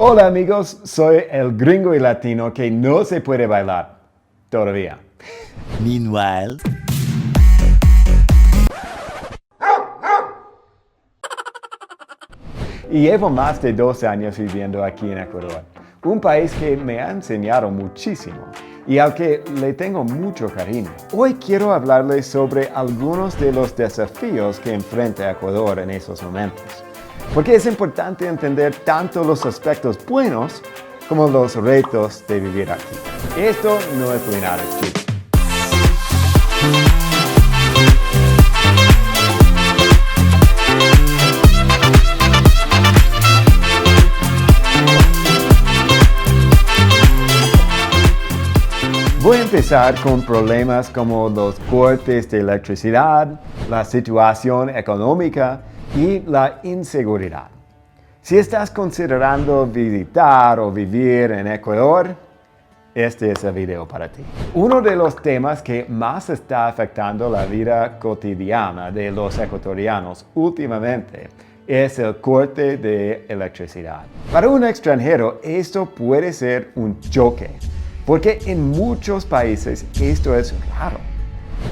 Hola amigos, soy el gringo y latino que no se puede bailar. Todavía. Meanwhile, Y llevo más de 2 años viviendo aquí en Ecuador, un país que me ha enseñado muchísimo y al que le tengo mucho cariño. Hoy quiero hablarles sobre algunos de los desafíos que enfrenta Ecuador en esos momentos, porque es importante entender tanto los aspectos buenos como los retos de vivir aquí. Esto no es Linares, chicos. Voy a empezar con problemas como los cortes de electricidad, la situación económica y la inseguridad. Si estás considerando visitar o vivir en Ecuador, este es el video para ti. Uno de los temas que más está afectando la vida cotidiana de los ecuatorianos últimamente es el corte de electricidad. Para un extranjero, esto puede ser un choque, porque en muchos países esto es raro.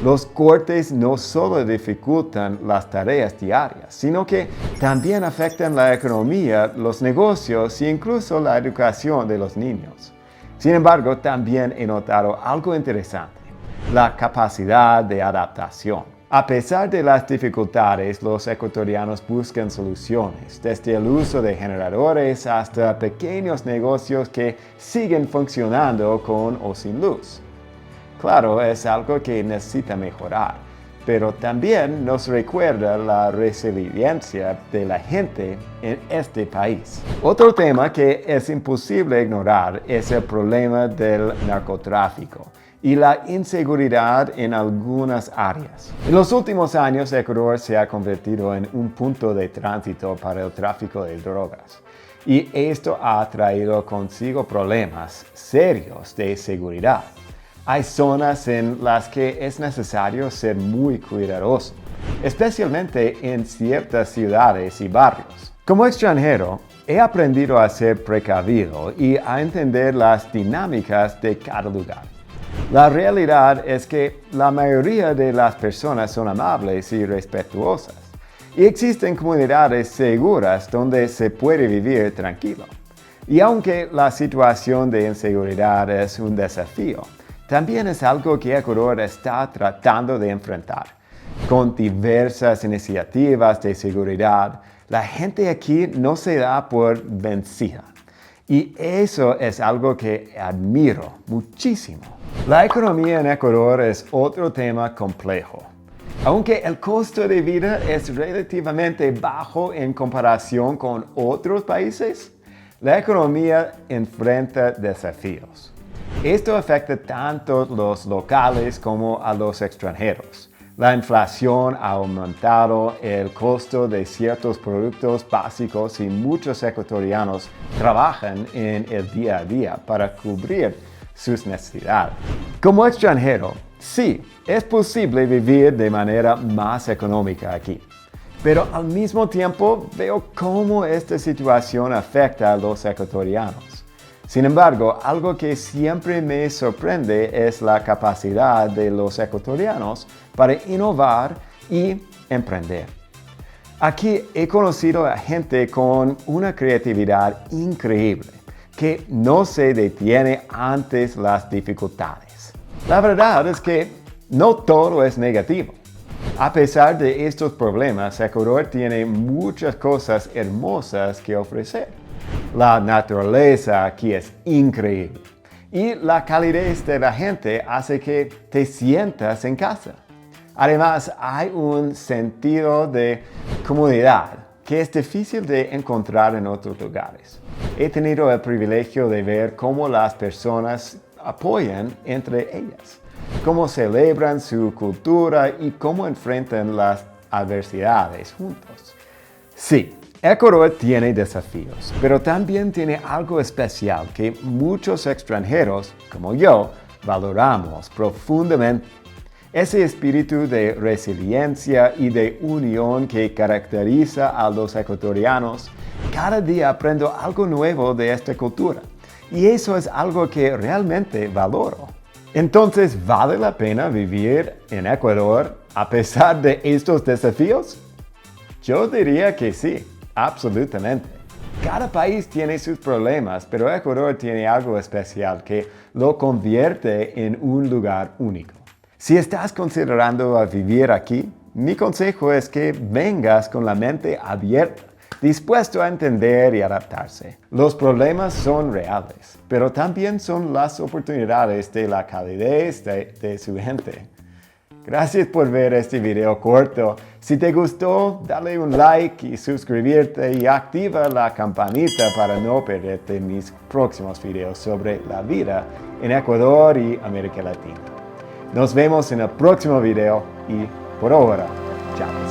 Los cortes no solo dificultan las tareas diarias, sino que también afectan la economía, los negocios e incluso la educación de los niños. Sin embargo, también he notado algo interesante: la capacidad de adaptación. A pesar de las dificultades, los ecuatorianos buscan soluciones, desde el uso de generadores hasta pequeños negocios que siguen funcionando con o sin luz. Claro, es algo que necesita mejorar, pero también nos recuerda la resiliencia de la gente en este país. Otro tema que es imposible ignorar es el problema del narcotráfico y la inseguridad en algunas áreas. En los últimos años, Ecuador se ha convertido en un punto de tránsito para el tráfico de drogas, y esto ha traído consigo problemas serios de seguridad. Hay zonas en las que es necesario ser muy cuidadoso, especialmente en ciertas ciudades y barrios. Como extranjero, he aprendido a ser precavido y a entender las dinámicas de cada lugar. La realidad es que la mayoría de las personas son amables y respetuosas, y existen comunidades seguras donde se puede vivir tranquilo. Y aunque la situación de inseguridad es un desafío, también es algo que Ecuador está tratando de enfrentar. Con diversas iniciativas de seguridad, la gente aquí no se da por vencida. Y eso es algo que admiro muchísimo. La economía en Ecuador es otro tema complejo. Aunque el costo de vida es relativamente bajo en comparación con otros países, la economía enfrenta desafíos. Esto afecta tanto a los locales como a los extranjeros. La inflación ha aumentado el costo de ciertos productos básicos y muchos ecuatorianos trabajan en el día a día para cubrir sus necesidades. Como extranjero, sí, es posible vivir de manera más económica aquí, pero al mismo tiempo veo cómo esta situación afecta a los ecuatorianos. Sin embargo, algo que siempre me sorprende es la capacidad de los ecuatorianos para innovar y emprender. Aquí he conocido a gente con una creatividad increíble, que no se detiene ante las dificultades. La verdad es que no todo es negativo. A pesar de estos problemas, Ecuador tiene muchas cosas hermosas que ofrecer. La naturaleza aquí es increíble y la calidez de la gente hace que te sientas en casa. Además, hay un sentido de comunidad que es difícil de encontrar en otros lugares. He tenido el privilegio de ver cómo las personas apoyan entre ellas, cómo celebran su cultura y cómo enfrentan las adversidades juntos. Sí, Ecuador tiene desafíos, pero también tiene algo especial que muchos extranjeros, como yo, valoramos profundamente. Ese espíritu de resiliencia y de unión que caracteriza a los ecuatorianos, cada día aprendo algo nuevo de esta cultura. Y eso es algo que realmente valoro. Entonces, ¿vale la pena vivir en Ecuador a pesar de estos desafíos? Yo diría que sí, absolutamente. Cada país tiene sus problemas, pero Ecuador tiene algo especial que lo convierte en un lugar único. Si estás considerando a vivir aquí, mi consejo es que vengas con la mente abierta, dispuesto a entender y adaptarse. Los problemas son reales, pero también son las oportunidades de la calidez de su gente. Gracias por ver este video corto. Si te gustó, dale un like y suscribirte y activa la campanita para no perderte mis próximos videos sobre la vida en Ecuador y América Latina. Nos vemos en el próximo video y por ahora, chao.